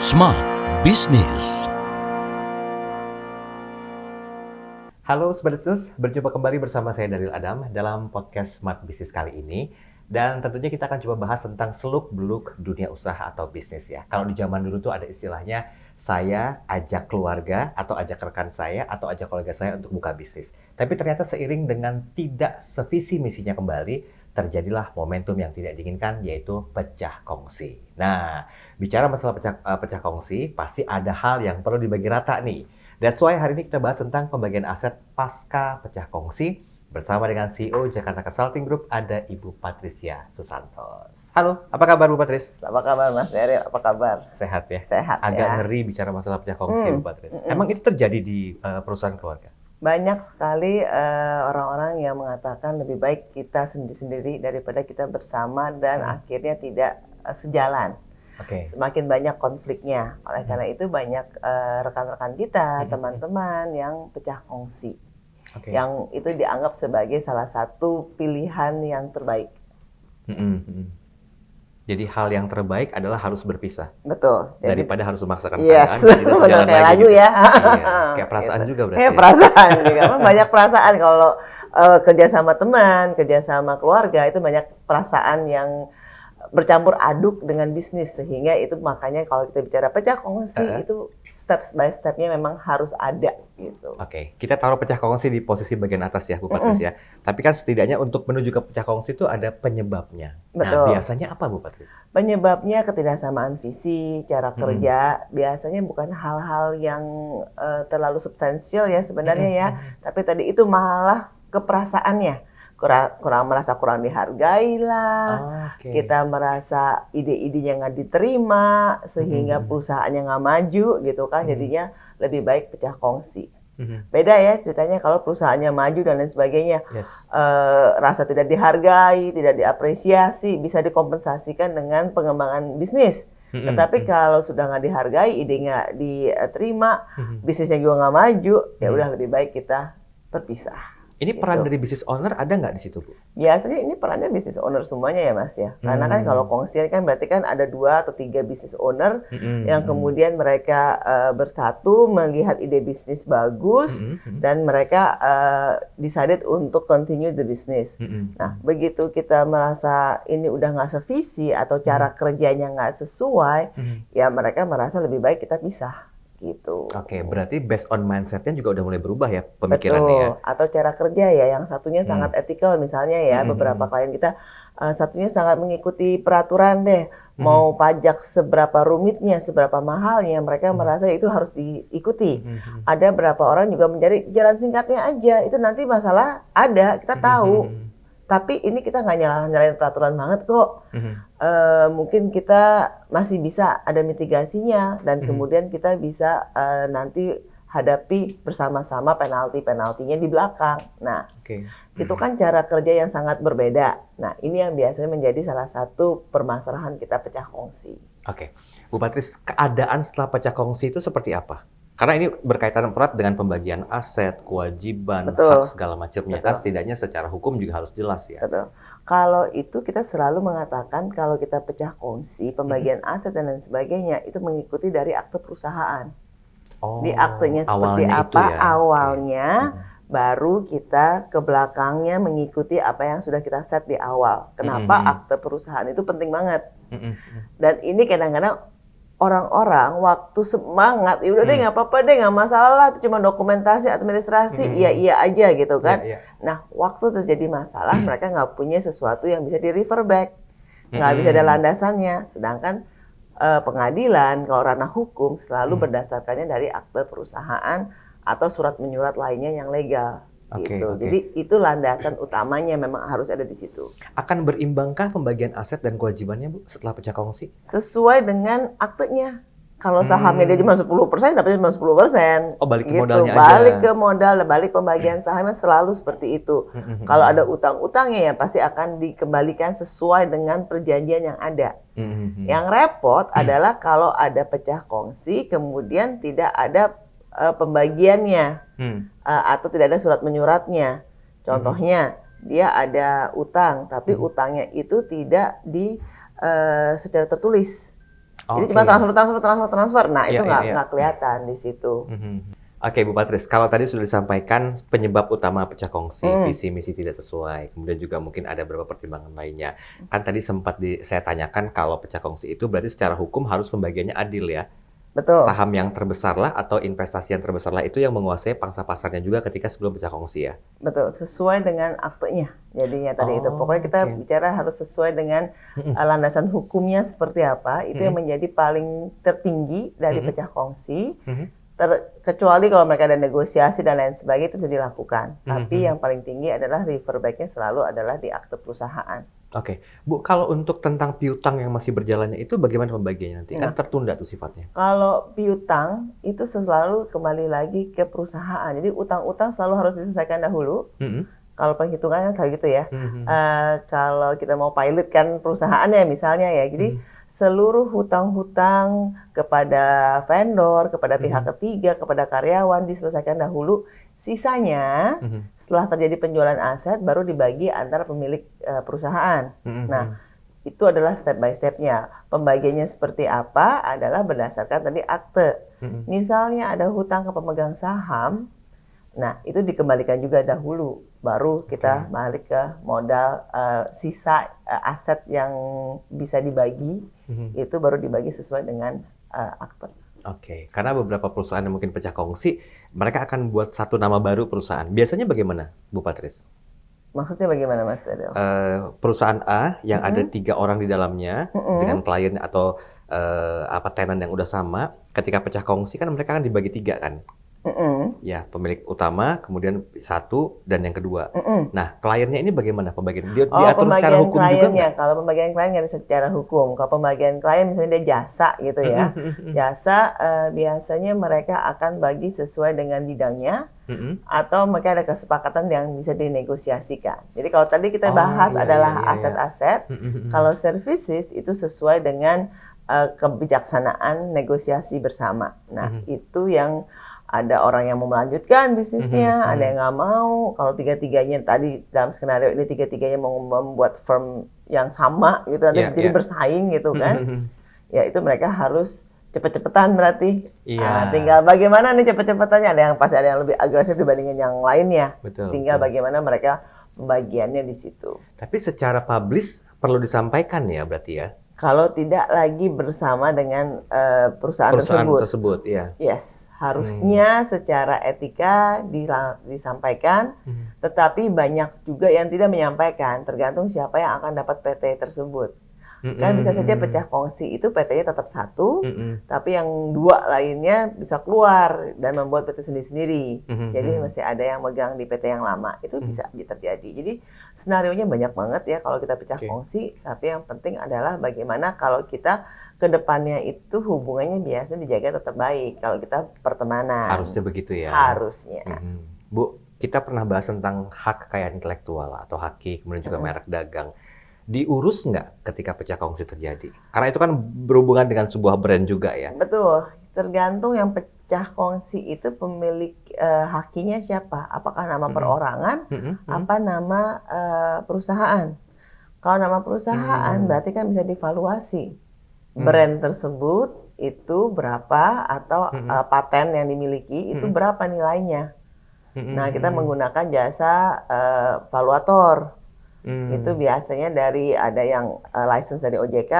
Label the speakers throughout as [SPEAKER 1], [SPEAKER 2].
[SPEAKER 1] Smart Business.
[SPEAKER 2] Halo Sobat Bisnis, berjumpa kembali bersama saya Daryl Adam dalam podcast Smart Business kali ini. Dan tentunya kita akan coba bahas tentang seluk-beluk dunia usaha atau bisnis ya. Kalau di zaman dulu tuh ada istilahnya, saya ajak keluarga atau ajak rekan saya atau ajak kolega saya untuk buka bisnis. Tapi ternyata seiring dengan tidak sevisi misinya kembali, terjadilah momentum yang tidak diinginkan yaitu pecah kongsi. Nah, bicara masalah pecah kongsi, pasti ada hal yang perlu dibagi rata nih. That's why hari ini kita bahas tentang pembagian aset pasca pecah kongsi bersama dengan CEO Jakarta Consulting Group, ada Ibu Patricia Susantos. Halo, apa kabar Bu Patris?
[SPEAKER 3] Apa kabar Mas Daryl? Apa kabar?
[SPEAKER 2] Sehat ya?
[SPEAKER 3] Sehat
[SPEAKER 2] Agak
[SPEAKER 3] ya.
[SPEAKER 2] ngeri bicara masalah pecah kongsi Bu Patris. Emang itu terjadi di perusahaan keluarga?
[SPEAKER 3] Banyak sekali orang-orang yang mengatakan lebih baik kita sendiri-sendiri daripada kita bersama dan akhirnya tidak sejalan.
[SPEAKER 2] Oke.
[SPEAKER 3] Semakin banyak konfliknya. Oleh karena itu banyak rekan-rekan kita, teman-teman yang pecah kongsi.
[SPEAKER 2] Oke.
[SPEAKER 3] Yang itu dianggap sebagai salah satu pilihan yang terbaik.
[SPEAKER 2] Jadi hal yang terbaik adalah harus berpisah
[SPEAKER 3] Betul.
[SPEAKER 2] daripada harus memaksakan
[SPEAKER 3] Yes,
[SPEAKER 2] keadaan dan tidak sejalan
[SPEAKER 3] kayak
[SPEAKER 2] lagi
[SPEAKER 3] lagu
[SPEAKER 2] gitu.
[SPEAKER 3] ya.
[SPEAKER 2] Iya, kayak perasaan juga berarti.
[SPEAKER 3] Kayak
[SPEAKER 2] ya?
[SPEAKER 3] perasaan juga. Banyak perasaan kalau kerja sama teman, kerja sama keluarga itu banyak perasaan yang bercampur aduk dengan bisnis, sehingga itu makanya kalau kita bicara pecah kongsi itu step by stepnya memang harus ada gitu.
[SPEAKER 2] Oke, kita taruh pecah kongsi di posisi bagian atas ya, Bu Patris ya. Tapi kan setidaknya untuk menuju ke pecah kongsi itu ada penyebabnya. Nah,
[SPEAKER 3] Betul.
[SPEAKER 2] biasanya apa Bu Patris?
[SPEAKER 3] Penyebabnya ketidaksamaan visi, cara kerja, biasanya bukan hal-hal yang terlalu substansial ya sebenarnya ya, tapi tadi itu malah keperasaannya. Merasa kurang dihargai lah,
[SPEAKER 2] Oke.
[SPEAKER 3] kita merasa ide-idenya nggak diterima, sehingga perusahaannya nggak maju gitu kan, jadinya lebih baik pecah kongsi. Beda ya ceritanya kalau perusahaannya maju dan lain sebagainya,
[SPEAKER 2] Yes.
[SPEAKER 3] rasa tidak dihargai, tidak diapresiasi, bisa dikompensasikan dengan pengembangan bisnis. Tetapi kalau sudah nggak dihargai, ide nggak diterima, bisnisnya juga nggak maju, ya udah lebih baik kita berpisah.
[SPEAKER 2] Ini peran dari business owner ada nggak di situ, Bu?
[SPEAKER 3] Biasanya ini perannya business owner semuanya ya Mas ya. Karena kan kalau kongsi kan berarti kan ada 2 atau 3 business owner yang kemudian mereka bersatu melihat ide bisnis bagus dan mereka decided untuk continue the business. Nah, begitu kita merasa ini udah nggak sevisi atau cara kerjanya nggak sesuai, ya mereka merasa lebih baik kita pisah. Gitu.
[SPEAKER 2] Oke, berarti based on mindset-nya juga udah mulai berubah ya pemikirannya ya?
[SPEAKER 3] Betul. Atau cara kerja ya, yang satunya sangat ethical misalnya ya, beberapa klien kita satunya sangat mengikuti peraturan deh, mau pajak seberapa rumitnya, seberapa mahalnya, mereka merasa itu harus diikuti. Ada beberapa orang juga mencari jalan singkatnya aja, itu nanti masalah ada, kita tahu. Tapi ini kita nggak nyalain peraturan banget kok. Mungkin kita masih bisa ada mitigasinya dan kemudian kita bisa nanti hadapi bersama-sama penalti-penaltinya di belakang. Nah, itu kan cara kerja yang sangat berbeda. Nah, ini yang biasanya menjadi salah satu permasalahan kita pecah kongsi.
[SPEAKER 2] Oke, Bu Patris, keadaan setelah pecah kongsi itu seperti apa? Karena ini berkaitan erat dengan pembagian aset, kewajiban, hak segala macamnya. Kan setidaknya secara hukum juga harus jelas ya.
[SPEAKER 3] Betul. Kalau itu kita selalu mengatakan kalau kita pecah kongsi, pembagian aset dan lain sebagainya itu mengikuti dari akte perusahaan.
[SPEAKER 2] Oh,
[SPEAKER 3] Di aktenya seperti
[SPEAKER 2] awalnya
[SPEAKER 3] apa
[SPEAKER 2] itu ya.
[SPEAKER 3] awalnya, baru kita ke belakangnya mengikuti apa yang sudah kita set di awal. Kenapa akte perusahaan itu penting banget. Dan ini kadang-kadang orang-orang waktu semangat, ya udah deh nggak apa-apa deh, nggak masalah lah, itu cuma dokumentasi administrasi, iya aja gitu kan. Nah, waktu terjadi masalah, mereka nggak punya sesuatu yang bisa di refer back, nggak bisa ada landasannya. Sedangkan pengadilan kalau ranah hukum selalu berdasarkannya dari akte perusahaan atau surat menyurat lainnya yang legal. Gitu. Jadi itu landasan utamanya memang harus ada di situ.
[SPEAKER 2] Akan berimbangkah pembagian aset dan kewajibannya, Bu, setelah pecah kongsi?
[SPEAKER 3] Sesuai dengan aktenya. Kalau sahamnya dia cuma 10%, dapatnya cuma 10%.
[SPEAKER 2] Oh, balik ke
[SPEAKER 3] gitu.
[SPEAKER 2] modalnya
[SPEAKER 3] Balik
[SPEAKER 2] aja.
[SPEAKER 3] ke modal, balik pembagian sahamnya selalu seperti itu. Kalau ada utang-utangnya ya pasti akan dikembalikan sesuai dengan perjanjian yang ada. Yang repot adalah kalau ada pecah kongsi, kemudian tidak ada pembagiannya atau tidak ada surat menyuratnya. Contohnya dia ada utang, tapi utangnya itu tidak secara tertulis. Jadi
[SPEAKER 2] Oke.
[SPEAKER 3] cuma transfer. Nah, itu
[SPEAKER 2] Iya, iya.
[SPEAKER 3] nggak kelihatan di situ.
[SPEAKER 2] Oke, Bu Patris, kalau tadi sudah disampaikan penyebab utama pecah kongsi, visi misi tidak sesuai, kemudian juga mungkin ada beberapa pertimbangan lainnya. Kan tadi sempat saya tanyakan kalau pecah kongsi itu berarti secara hukum harus pembagiannya adil ya.
[SPEAKER 3] Betul.
[SPEAKER 2] Saham yang terbesar lah atau investasi yang terbesar lah itu yang menguasai pangsa pasarnya juga ketika sebelum pecah kongsi ya.
[SPEAKER 3] Betul, sesuai dengan aktenya. Jadinya tadi itu.
[SPEAKER 2] Oh,
[SPEAKER 3] Pokoknya kita
[SPEAKER 2] oke.
[SPEAKER 3] bicara harus sesuai dengan landasan hukumnya seperti apa. Itu yang menjadi paling tertinggi dari pecah kongsi. Kecuali kalau mereka ada negosiasi dan lain sebagainya itu bisa dilakukan. Tapi yang paling tinggi adalah refer back-nya selalu adalah di akte perusahaan.
[SPEAKER 2] Oke, Bu, kalau untuk tentang piutang yang masih berjalannya itu bagaimana pembagiannya nanti? Kan tertunda tuh sifatnya.
[SPEAKER 3] Kalau piutang itu selalu kembali lagi ke perusahaan. Jadi utang-utang selalu harus diselesaikan dahulu. Kalau perhitungannya kayak gitu ya. Kalau kita mau pilot kan perusahaannya misalnya ya. Jadi seluruh hutang-hutang kepada vendor, kepada pihak ketiga, kepada karyawan diselesaikan dahulu. Sisanya setelah terjadi penjualan aset baru dibagi antara pemilik perusahaan. Nah, itu adalah step by step-nya. Pembagiannya seperti apa adalah berdasarkan tadi akte. Misalnya ada hutang ke pemegang saham, nah itu dikembalikan juga dahulu. Baru kita balik ke modal sisa aset yang bisa dibagi, itu baru dibagi sesuai dengan akte.
[SPEAKER 2] Oke, karena beberapa perusahaan yang mungkin pecah kongsi, mereka akan buat satu nama baru perusahaan. Biasanya bagaimana, Bu Patris?
[SPEAKER 3] Maksudnya bagaimana, Mas Daniel?
[SPEAKER 2] Perusahaan A yang ada 3 orang di dalamnya dengan klien atau tenant yang udah sama, ketika pecah kongsi kan mereka kan dibagi 3 kan? Ya, pemilik utama, kemudian satu dan yang kedua. Nah, kliennya ini bagaimana pembagian? Dia diatur secara hukum juga nggak?
[SPEAKER 3] Kalau pembagian klien nggak ada secara hukum. Kalau pembagian klien misalnya dia jasa gitu ya. Jasa biasanya mereka akan bagi sesuai dengan bidangnya atau mereka ada kesepakatan yang bisa dinegosiasikan. Jadi kalau tadi kita bahas adalah aset-aset, kalau services itu sesuai dengan kebijaksanaan negosiasi bersama. Nah, itu yang ada orang yang mau melanjutkan bisnisnya, ada yang nggak mau. Kalau tiga-tiganya tadi dalam skenario ini tiga-tiganya mau membuat firm yang sama gitu, jadi bersaing gitu kan. Ya itu mereka harus cepet-cepetan berarti. Tinggal bagaimana nih cepet-cepetannya. Pasti ada yang lebih agresif dibandingin yang lainnya. Tinggal bagaimana mereka pembagiannya di situ.
[SPEAKER 2] Tapi secara publish perlu disampaikan ya berarti ya?
[SPEAKER 3] Kalau tidak lagi bersama dengan perusahaan tersebut.
[SPEAKER 2] Ya.
[SPEAKER 3] Yes, harusnya secara etika disampaikan, tetapi banyak juga yang tidak menyampaikan, tergantung siapa yang akan dapat PT tersebut. Kan bisa saja pecah kongsi itu PT-nya tetap satu, tapi yang 2 lainnya bisa keluar dan membuat PT sendiri-sendiri. Jadi masih ada yang megang di PT yang lama, itu bisa terjadi. Jadi senarionya banyak banget ya kalau kita pecah kongsi, tapi yang penting adalah bagaimana kalau kita ke depannya itu hubungannya biasanya dijaga tetap baik kalau kita pertemanan.
[SPEAKER 2] Harusnya begitu ya?
[SPEAKER 3] Harusnya.
[SPEAKER 2] Bu, kita pernah bahas tentang hak kekayaan intelektual atau haki, kemudian juga merek dagang. Diurus nggak ketika pecah kongsi terjadi? Karena itu kan berhubungan dengan sebuah brand juga ya?
[SPEAKER 3] Betul, tergantung yang pecah kongsi itu pemilik hakinya siapa? Apakah nama perorangan, apa nama perusahaan? Kalau nama perusahaan berarti kan bisa divaluasi. Brand tersebut itu berapa atau paten yang dimiliki itu berapa nilainya? Nah, kita menggunakan jasa valuator. Itu biasanya ada yang license dari OJK,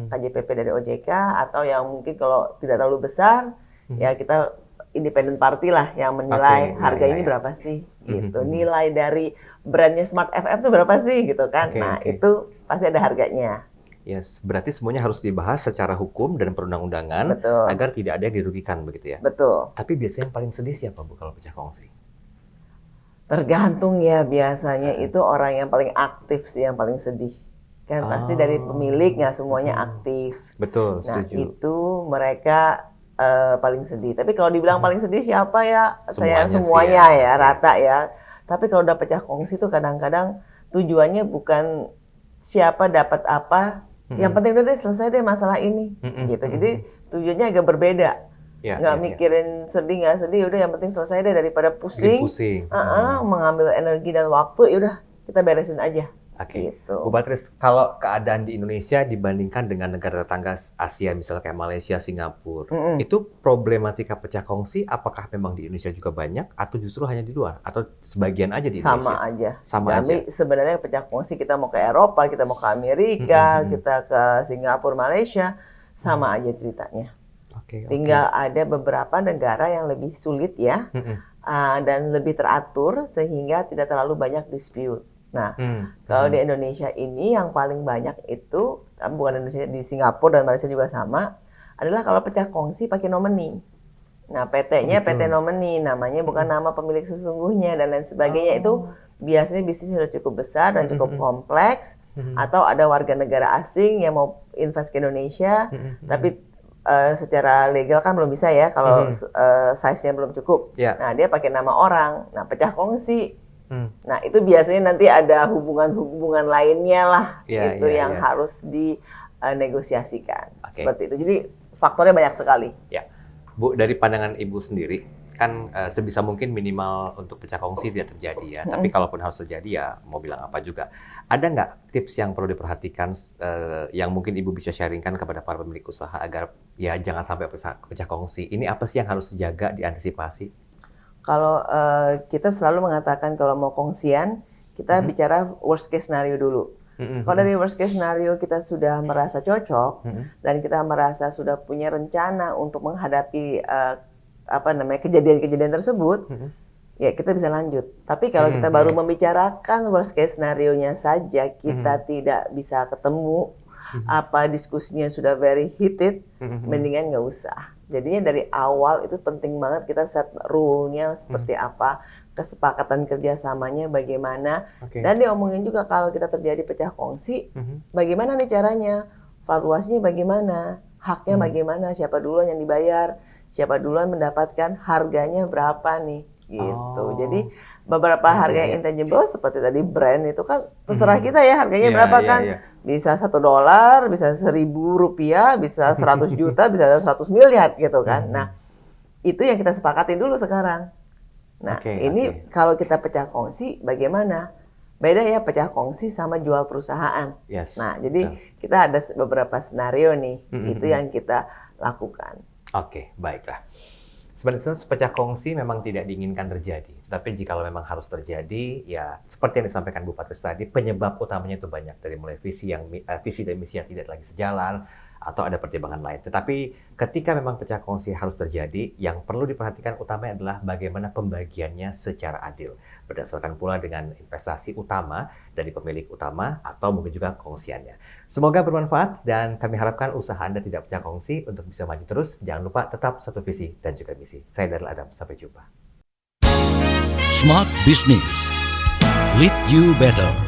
[SPEAKER 3] KJPP dari OJK, atau yang mungkin kalau tidak terlalu besar, ya kita independent party lah yang menilai harga ini berapa sih, gitu. Nilai dari brandnya Smart FM itu berapa sih, gitu kan. Itu pasti ada harganya.
[SPEAKER 2] Yes, berarti semuanya harus dibahas secara hukum dan perundang-undangan agar tidak ada yang dirugikan begitu ya?
[SPEAKER 3] Betul.
[SPEAKER 2] Tapi biasanya yang paling sedih siapa Bu kalau pecah kongsi?
[SPEAKER 3] Tergantung ya, biasanya itu orang yang paling aktif sih yang paling sedih. Kan pasti dari pemilik nggak semuanya aktif.
[SPEAKER 2] Betul,
[SPEAKER 3] nah,
[SPEAKER 2] setuju.
[SPEAKER 3] itu mereka paling sedih. Tapi kalau dibilang paling sedih siapa ya? Semuanya ya, rata ya. Tapi kalau udah pecah kongsi tuh kadang-kadang tujuannya bukan siapa dapat apa. Yang penting udah deh selesai deh masalah ini. Gitu. Jadi tujuannya agak berbeda. Nggak mikirin sedih nggak sedih, udah yang penting selesai deh daripada pusing. Mengambil energi dan waktu, ya udah kita beresin aja.
[SPEAKER 2] Oke.
[SPEAKER 3] Gitu.
[SPEAKER 2] Bu Patris, kalau keadaan di Indonesia dibandingkan dengan negara tetangga Asia, misalnya kayak Malaysia, Singapura, itu problematika pecah kongsi apakah memang di Indonesia juga banyak atau justru hanya di luar atau sebagian aja di
[SPEAKER 3] Sama
[SPEAKER 2] Indonesia?
[SPEAKER 3] aja.
[SPEAKER 2] Sama aja.
[SPEAKER 3] Kami sebenarnya pecah kongsi kita mau ke Eropa, kita mau ke Amerika, kita ke Singapura, Malaysia, sama aja ceritanya.
[SPEAKER 2] Oke.
[SPEAKER 3] Tinggal ada beberapa negara yang lebih sulit ya, dan lebih teratur sehingga tidak terlalu banyak dispute. Nah, kalau di Indonesia ini yang paling banyak itu, bukan Indonesia, di Singapura dan Malaysia juga sama, adalah kalau pecah kongsi pakai nomini. Nah, PT-nya PT nomini, namanya bukan nama pemilik sesungguhnya dan lain sebagainya. Itu biasanya bisnisnya sudah cukup besar dan cukup kompleks, atau ada warga negara asing yang mau invest ke Indonesia, tapi secara legal kan belum bisa ya kalau size-nya belum cukup. Nah, dia pakai nama orang. Nah, pecah kongsi. Nah, itu biasanya nanti ada hubungan-hubungan lainnya lah, yang harus dinegosiasikan. Seperti itu. Jadi faktornya banyak sekali.
[SPEAKER 2] Ya, Bu, dari pandangan Ibu sendiri, kan sebisa mungkin minimal untuk pecah kongsi tidak terjadi ya. Tapi kalaupun harus terjadi ya mau bilang apa juga. Ada nggak tips yang perlu diperhatikan yang mungkin Ibu bisa sharingkan kepada para pemilik usaha agar ya jangan sampai pecah kongsi? Ini apa sih yang harus dijaga, diantisipasi?
[SPEAKER 3] Kalau kita selalu mengatakan kalau mau kongsian, kita bicara worst case scenario dulu. Kalau dari worst case scenario kita sudah merasa cocok dan kita merasa sudah punya rencana untuk menghadapi kejadian-kejadian tersebut, ya kita bisa lanjut. Tapi kalau kita baru membicarakan worst case scenario-nya saja, kita tidak bisa ketemu, diskusinya sudah very heated, mendingan nggak usah. Jadinya dari awal itu penting banget kita set rule-nya seperti apa, kesepakatan kerjasamanya bagaimana, dan diomongin juga kalau kita terjadi pecah kongsi, bagaimana nih caranya, valuasinya bagaimana, haknya bagaimana, siapa duluan yang dibayar, siapa duluan mendapatkan, harganya berapa nih, gitu. Jadi beberapa harga yang intangible seperti tadi brand itu kan terserah kita ya harganya berapa kan. Bisa $1, bisa Rp1.000, bisa 100 juta, bisa 100 miliar gitu kan. Nah, itu yang kita sepakatin dulu sekarang. Nah, kalau kita pecah kongsi bagaimana? Beda ya pecah kongsi sama jual perusahaan. Nah, jadi kita ada beberapa skenario nih, itu yang kita lakukan.
[SPEAKER 2] Oke, baiklah. Sebenarnya pecah kongsi memang tidak diinginkan terjadi. Tapi jika memang harus terjadi, ya seperti yang disampaikan Bu Patris tadi, penyebab utamanya itu banyak. Dari mulai visi dan misi yang tidak lagi sejalan, atau ada pertimbangan lain. Tetapi ketika memang pecah kongsi harus terjadi, yang perlu diperhatikan utamanya adalah bagaimana pembagiannya secara adil. Berdasarkan pula dengan investasi utama dari pemilik utama atau mungkin juga kongsiannya. Semoga bermanfaat dan kami harapkan usaha Anda tidak pecah kongsi untuk bisa maju terus. Jangan lupa tetap satu visi dan juga misi. Saya Daryl Adam, sampai jumpa.
[SPEAKER 1] Smart Business. Lead you better.